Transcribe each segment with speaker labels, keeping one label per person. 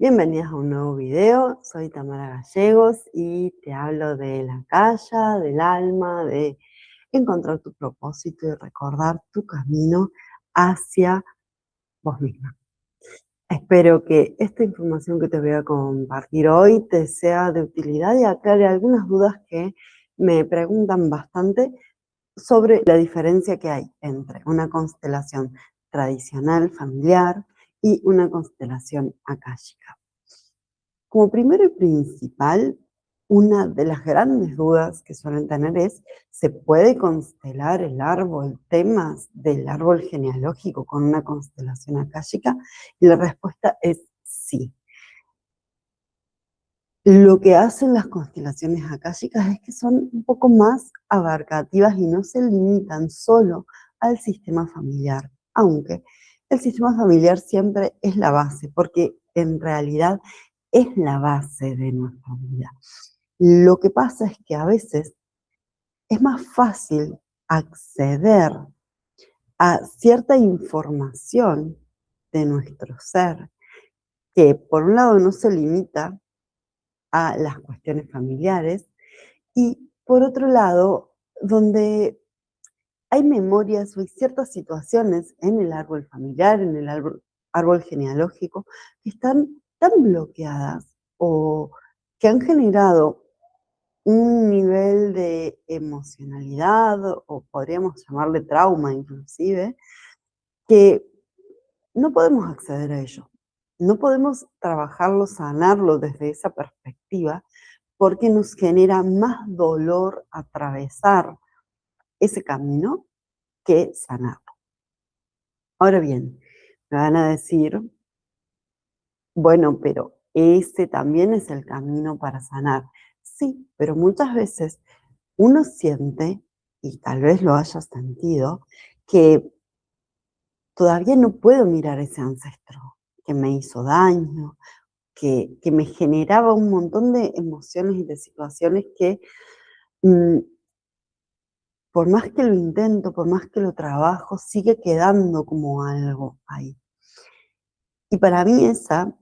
Speaker 1: Bienvenidas a un nuevo video, soy Tamara Gallegos y te hablo de la calle, del alma, de encontrar tu propósito y recordar tu camino hacia vos misma. Espero que esta información que te voy a compartir hoy te sea de utilidad y aclare algunas dudas que me preguntan bastante sobre la diferencia que hay entre una constelación tradicional, familiar, y una constelación akáshica. Como primero y principal, una de las grandes dudas que suelen tener es, ¿se puede constelar el árbol, temas del árbol genealógico con una constelación akáshica? Y la respuesta es sí. Lo que hacen las constelaciones akáshicas es que son un poco más abarcativas y no se limitan solo al sistema familiar, aunque el sistema familiar siempre es la base, porque en realidad es la base de nuestra vida. Lo que pasa es que a veces es más fácil acceder a cierta información de nuestro ser, que por un lado no se limita a las cuestiones familiares, y por otro lado, donde hay memorias o hay ciertas situaciones en el árbol familiar, en el árbol genealógico, que están tan bloqueadas o que han generado un nivel de emocionalidad, o podríamos llamarle trauma inclusive, que no podemos acceder a ello. No podemos trabajarlo, sanarlo desde esa perspectiva, porque nos genera más dolor atravesar ese camino que sanarlo. Ahora bien, me van a decir, bueno, pero ese también es el camino para sanar. Sí, pero muchas veces uno siente, y tal vez lo hayas sentido, que todavía no puedo mirar ese ancestro que me hizo daño, que me generaba un montón de emociones y de situaciones que mm, por más que lo intento, por más que lo trabajo, sigue quedando como algo ahí. Y para mí esa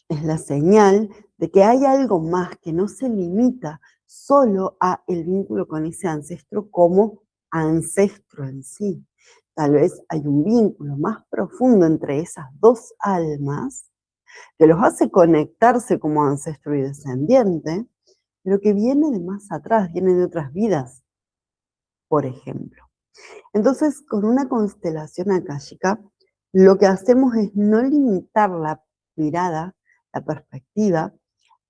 Speaker 1: es la señal de que hay algo más que no se limita solo a el vínculo con ese ancestro como ancestro en sí. Tal vez hay un vínculo más profundo entre esas dos almas que los hace conectarse como ancestro y descendiente, pero que viene de más atrás, viene de otras vidas, por ejemplo. Entonces, con una constelación akáshica, lo que hacemos es no limitar la mirada, la perspectiva,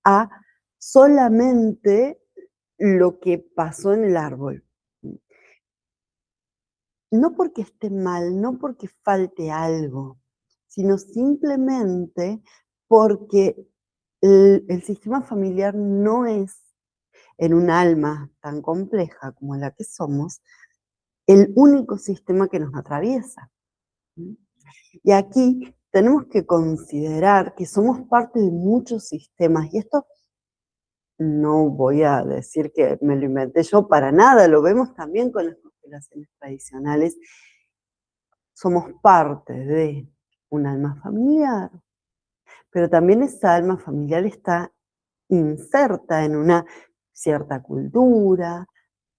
Speaker 1: a solamente lo que pasó en el árbol. No porque esté mal, no porque falte algo, sino simplemente porque el sistema familiar no es, en un alma tan compleja como la que somos, el único sistema que nos atraviesa. Y aquí tenemos que considerar que somos parte de muchos sistemas, y esto no voy a decir que me lo inventé yo para nada, lo vemos también con las constelaciones tradicionales. Somos parte de un alma familiar, pero también esa alma familiar está inserta en una cierta cultura,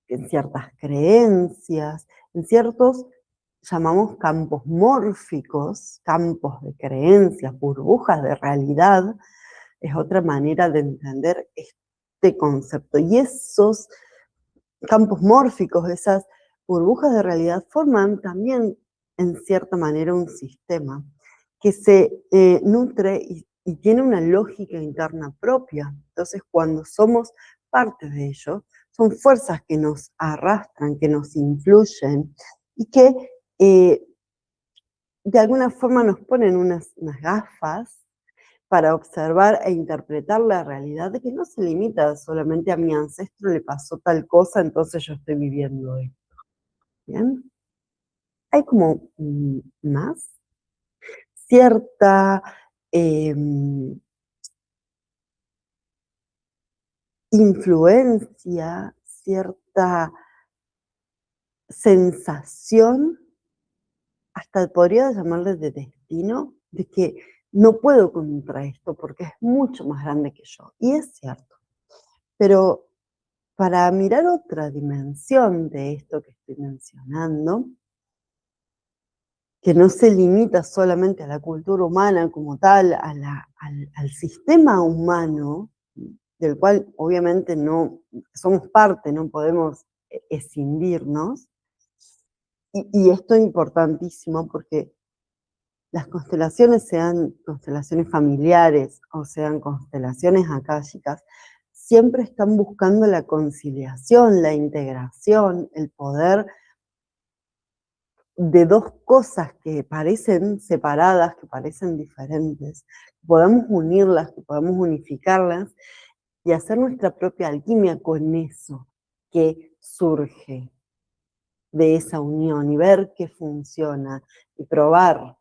Speaker 1: en ciertas creencias, en ciertos, llamamos campos mórficos, campos de creencias, burbujas de realidad, es otra manera de entender este concepto. Y esos campos mórficos, esas burbujas de realidad, forman también, en cierta manera, un sistema que se nutre y tiene una lógica interna propia. Entonces, cuando somos parte de ello, son fuerzas que nos arrastran, que nos influyen y que de alguna forma nos ponen unas gafas para observar e interpretar la realidad, de que no se limita solamente a mi ancestro le pasó tal cosa, entonces yo estoy viviendo esto. ¿Bien? Hay como más cierta influencia, cierta sensación, hasta podría llamarle de destino, de que no puedo contra esto porque es mucho más grande que yo. Y es cierto. Pero para mirar otra dimensión de esto que estoy mencionando, que no se limita solamente a la cultura humana como tal, al sistema humano, del cual obviamente no somos parte, no podemos escindirnos. Y esto es importantísimo porque las constelaciones, sean constelaciones familiares o sean constelaciones akáshicas, siempre están buscando la conciliación, la integración, el poder de dos cosas que parecen separadas, que parecen diferentes, que podamos unirlas, que podamos unificarlas y hacer nuestra propia alquimia con eso que surge de esa unión y ver qué funciona y probar.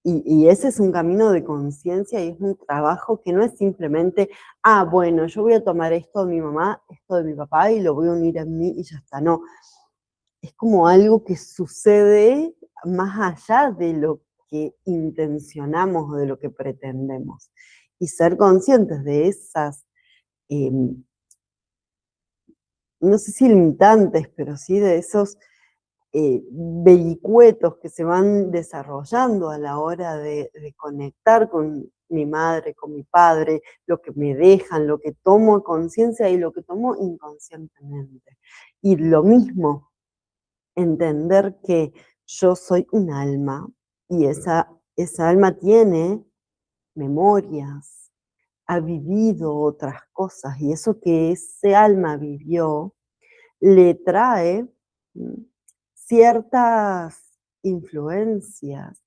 Speaker 1: Y ese es un camino de conciencia y es un trabajo que no es simplemente, bueno, yo voy a tomar esto de mi mamá, esto de mi papá y lo voy a unir en mí y ya está. No, es como algo que sucede más allá de lo que intencionamos o de lo que pretendemos. Y ser conscientes de esas, no sé si limitantes, pero sí de esos vericuetos que se van desarrollando a la hora de conectar con mi madre, con mi padre, lo que me dejan, lo que tomo a conciencia y lo que tomo inconscientemente. Y lo mismo, entender que yo soy un alma y esa alma tiene memorias, ha vivido otras cosas y eso que ese alma vivió le trae ciertas influencias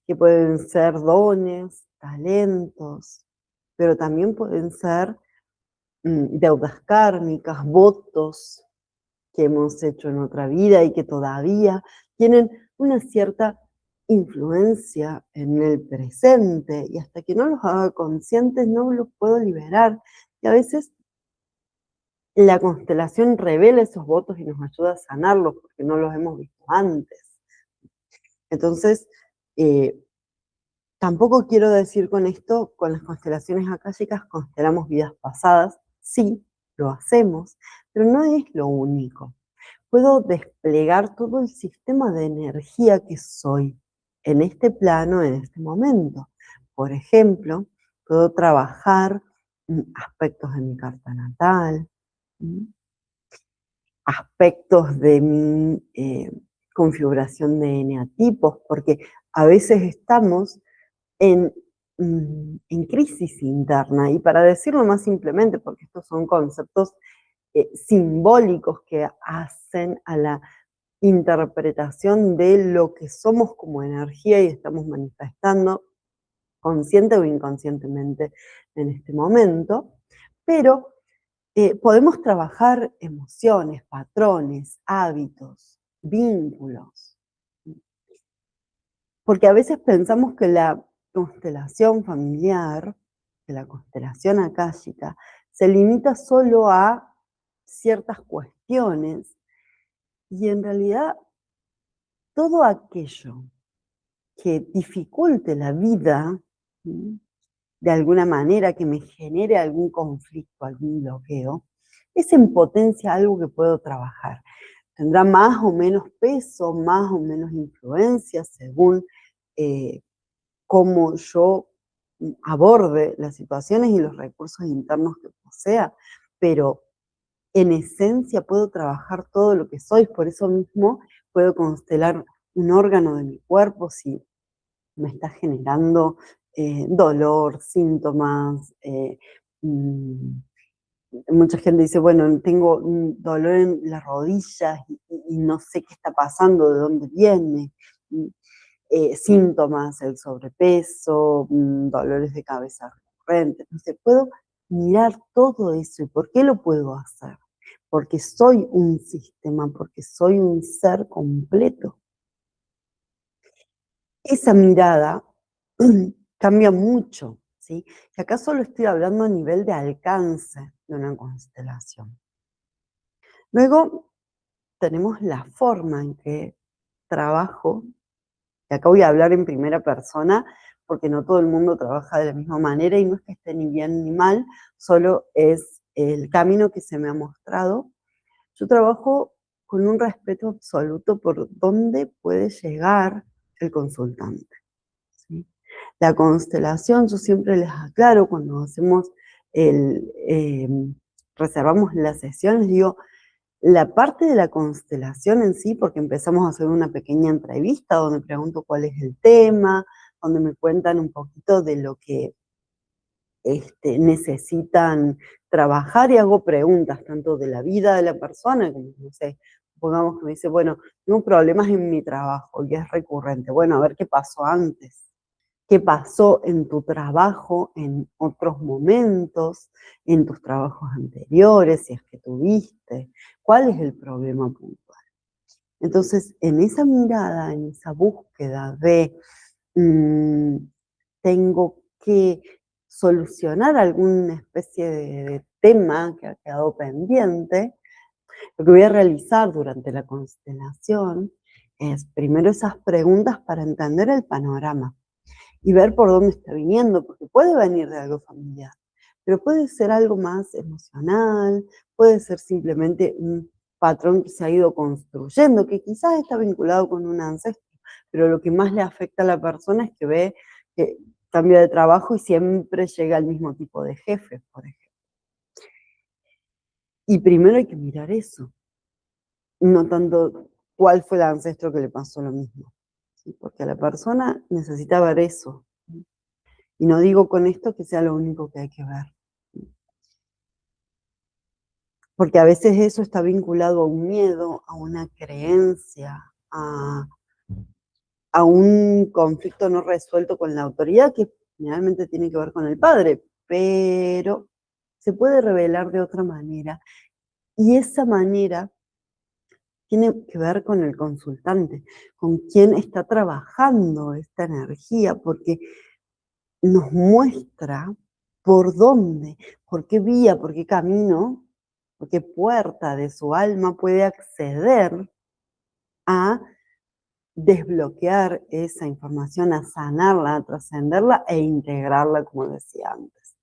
Speaker 1: que pueden ser dones, talentos, pero también pueden ser deudas kármicas, votos que hemos hecho en otra vida y que todavía tienen una cierta influencia en el presente y hasta que no los haga conscientes no los puedo liberar. Y a veces la constelación revela esos votos y nos ayuda a sanarlos porque no los hemos visto antes. Entonces, eh, tampoco quiero decir con esto, con las constelaciones akáshicas constelamos vidas pasadas, sí, lo hacemos, pero no es lo único. Puedo desplegar todo el sistema de energía que soy en este plano, en este momento. Por ejemplo, puedo trabajar aspectos de mi carta natal, aspectos de mi configuración de eneatipos, porque a veces estamos en, en crisis interna. Y para decirlo más simplemente, porque estos son conceptos simbólicos que hacen a la interpretación de lo que somos como energía y estamos manifestando consciente o inconscientemente en este momento, pero podemos trabajar emociones, patrones, hábitos, vínculos, porque a veces pensamos que la constelación familiar, que la constelación akáshica, se limita solo a ciertas cuestiones y en realidad todo aquello que dificulte la vida, de alguna manera, que me genere algún conflicto, algún bloqueo, es en potencia algo que puedo trabajar. Tendrá más o menos peso, más o menos influencia, según cómo yo aborde las situaciones y los recursos internos que posea, pero en esencia puedo trabajar todo lo que soy, por eso mismo puedo constelar un órgano de mi cuerpo si me está generando dolor, síntomas. Mucha gente dice, bueno, tengo un dolor en las rodillas y no sé qué está pasando, de dónde viene. Síntomas, el sobrepeso, dolores de cabeza recurrentes. Entonces, puedo mirar todo eso. ¿Y por qué lo puedo hacer? Porque soy un sistema, porque soy un ser completo. Esa mirada cambia mucho, ¿sí? Y acá solo estoy hablando a nivel de alcance de una constelación. Luego tenemos la forma en que trabajo Y acá voy a hablar en primera persona porque no todo el mundo trabaja de la misma manera y no es que esté ni bien ni mal, solo es el camino que se me ha mostrado. Yo trabajo con un respeto absoluto por dónde puede llegar el consultante, ¿sí? La constelación, yo siempre les aclaro cuando hacemos reservamos las sesiones, digo, la parte de la constelación en sí, porque empezamos a hacer una pequeña entrevista donde pregunto cuál es el tema, donde me cuentan un poquito de lo que necesitan trabajar y hago preguntas tanto de la vida de la persona, como, no sé, supongamos que me dice, bueno, tengo problemas en mi trabajo y es recurrente. Bueno, a ver qué pasó antes. ¿Qué pasó en tu trabajo en otros momentos, en tus trabajos anteriores, si es que tuviste? ¿Cuál es el problema puntual? Entonces, en esa mirada, en esa búsqueda de tengo que solucionar alguna especie de tema que ha quedado pendiente, lo que voy a realizar durante la constelación es primero esas preguntas para entender el panorama y ver por dónde está viniendo, porque puede venir de algo familiar, pero puede ser algo más emocional, puede ser simplemente un patrón que se ha ido construyendo, que quizás está vinculado con un ancestro, pero lo que más le afecta a la persona es que ve que cambia de trabajo y siempre llega al mismo tipo de jefe, por ejemplo. Y primero hay que mirar eso, no tanto cuál fue el ancestro que le pasó lo mismo, ¿sí? Porque la persona necesita ver eso. Y no digo con esto que sea lo único que hay que ver. Porque a veces eso está vinculado a un miedo, a una creencia, a un conflicto no resuelto con la autoridad, que generalmente tiene que ver con el padre, pero se puede revelar de otra manera. Y esa manera tiene que ver con el consultante, con quien está trabajando esta energía, porque nos muestra por dónde, por qué vía, por qué camino, por qué puerta de su alma puede acceder a desbloquear esa información, a sanarla, a trascenderla e integrarla, como decía antes.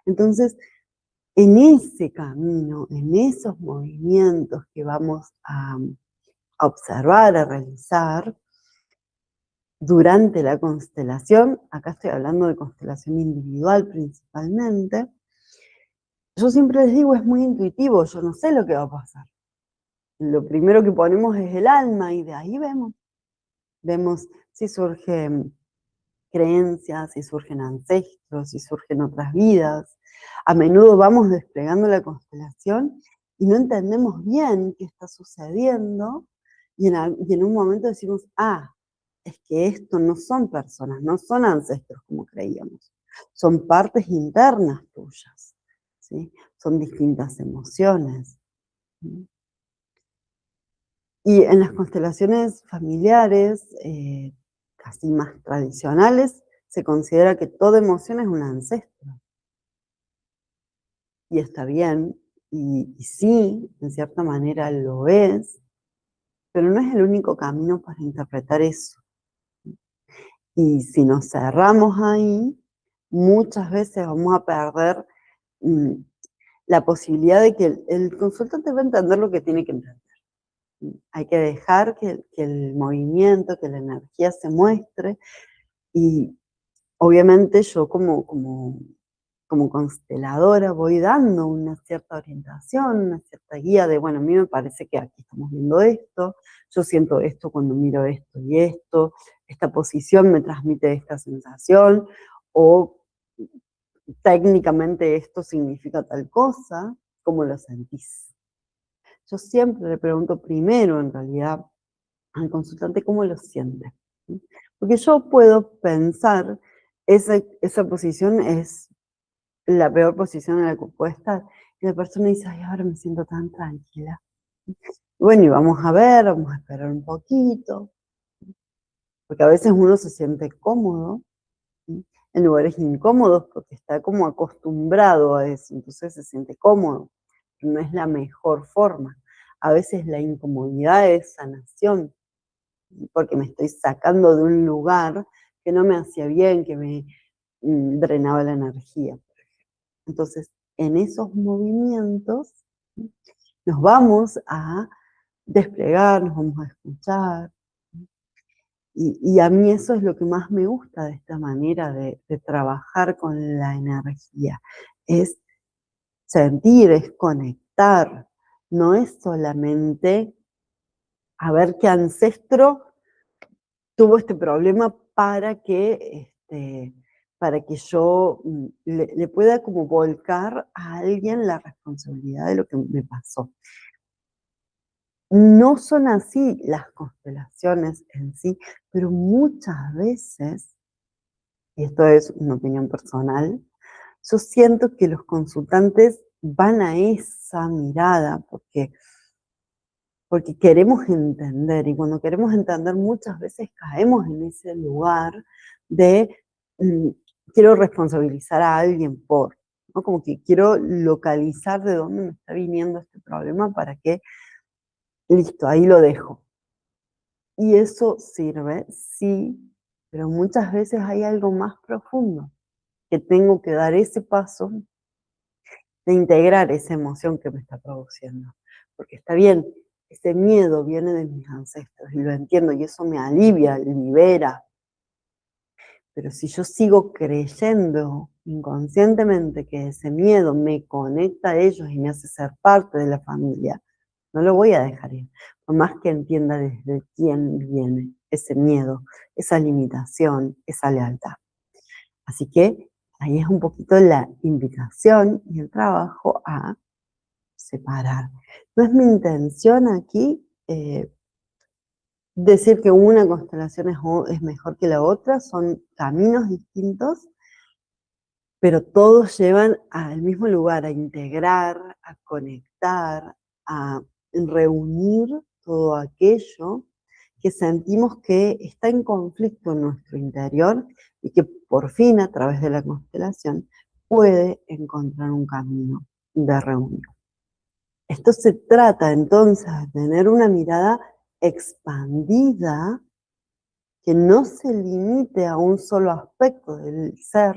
Speaker 1: Entonces, en ese camino, en esos movimientos que vamos a observar, a realizar, durante la constelación, acá estoy hablando de constelación individual principalmente, yo siempre les digo, es muy intuitivo, yo no sé lo que va a pasar. Lo primero que ponemos es el alma y de ahí vemos si surgen creencias, si surgen ancestros, si surgen otras vidas. A menudo vamos desplegando la constelación y no entendemos bien qué está sucediendo y en un momento decimos, es que esto no son personas, no son ancestros como creíamos, son partes internas tuyas, ¿sí? Son distintas emociones. ¿Sí? Y en las constelaciones familiares, casi más tradicionales, se considera que toda emoción es un ancestro. Y está bien, y sí, en cierta manera lo es, pero no es el único camino para interpretar eso. Y si nos cerramos ahí, muchas veces vamos a perder mm, la posibilidad de que el consultante va a entender lo que tiene que entender. Hay que dejar que el movimiento, que la energía se muestre y obviamente yo como consteladora voy dando una cierta orientación, una cierta guía de, bueno, a mí me parece que aquí estamos viendo esto, yo siento esto cuando miro esto y esto, esta posición me transmite esta sensación, o técnicamente esto significa tal cosa, ¿cómo lo sentís? Yo siempre le pregunto primero, en realidad, al consultante cómo lo siente. ¿Sí? Porque yo puedo pensar, esa posición es la peor posición en la que puede estar. Y la persona dice, ay, ahora me siento tan tranquila. Bueno, y vamos a ver, vamos a esperar un poquito, porque a veces uno se siente cómodo, ¿sí? En lugares incómodos porque está como acostumbrado a eso, entonces se siente cómodo. No es la mejor forma. A veces la incomodidad es sanación. porque me estoy sacando de un lugar que no me hacía bien, que me drenaba la energía. Entonces, en esos movimientos nos vamos a desplegar, nos vamos a escuchar. Y a mí eso es lo que más me gusta de esta manera de trabajar con la energía, es sentir, es conectar, no es solamente a ver qué ancestro tuvo este problema para que yo le pueda como volcar a alguien la responsabilidad de lo que me pasó. No son así las constelaciones en sí, pero muchas veces, y esto es una opinión personal, yo siento que los consultantes van a esa mirada porque queremos entender, y cuando queremos entender muchas veces caemos en ese lugar de mm, quiero responsabilizar a alguien por, ¿no? Como que quiero localizar de dónde me está viniendo este problema para que, listo, ahí lo dejo. Y eso sirve, sí, pero muchas veces hay algo más profundo, que tengo que dar ese paso de integrar esa emoción que me está produciendo. Porque está bien, ese miedo viene de mis ancestros y lo entiendo y eso me alivia, libera. Pero si yo sigo creyendo inconscientemente que ese miedo me conecta a ellos y me hace ser parte de la familia, no lo voy a dejar ir. Por más que entienda desde quién viene ese miedo, esa limitación, esa lealtad. Así que ahí es un poquito la invitación y el trabajo a separar. No es mi intención aquí decir que una constelación es mejor que la otra, son caminos distintos, pero todos llevan al mismo lugar, a integrar, a conectar, a reunir todo aquello que sentimos que está en conflicto en nuestro interior y que por fin a través de la constelación puede encontrar un camino de reunión. Esto se trata entonces de tener una mirada expandida que no se limite a un solo aspecto del ser,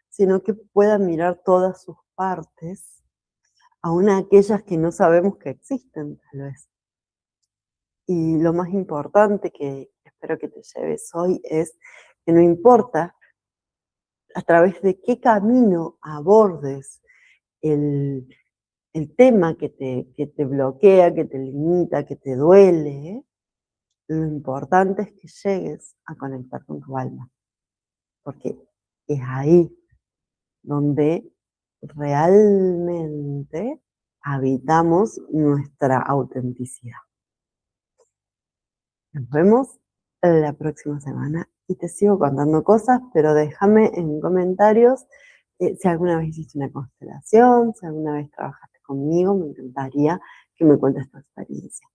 Speaker 1: sino que pueda mirar todas sus partes, aun aquellas que no sabemos que existen, tal vez. Y lo más importante que espero que te lleves hoy es que no importa a través de qué camino abordes el, el tema que te bloquea, que te limita, que te duele, lo importante es que llegues a conectar con tu alma, porque es ahí donde realmente habitamos nuestra autenticidad. Nos vemos la próxima semana y te sigo contando cosas, pero déjame en comentarios si alguna vez hiciste una constelación, si alguna vez trabajaste conmigo, me encantaría que me cuentes tu experiencia.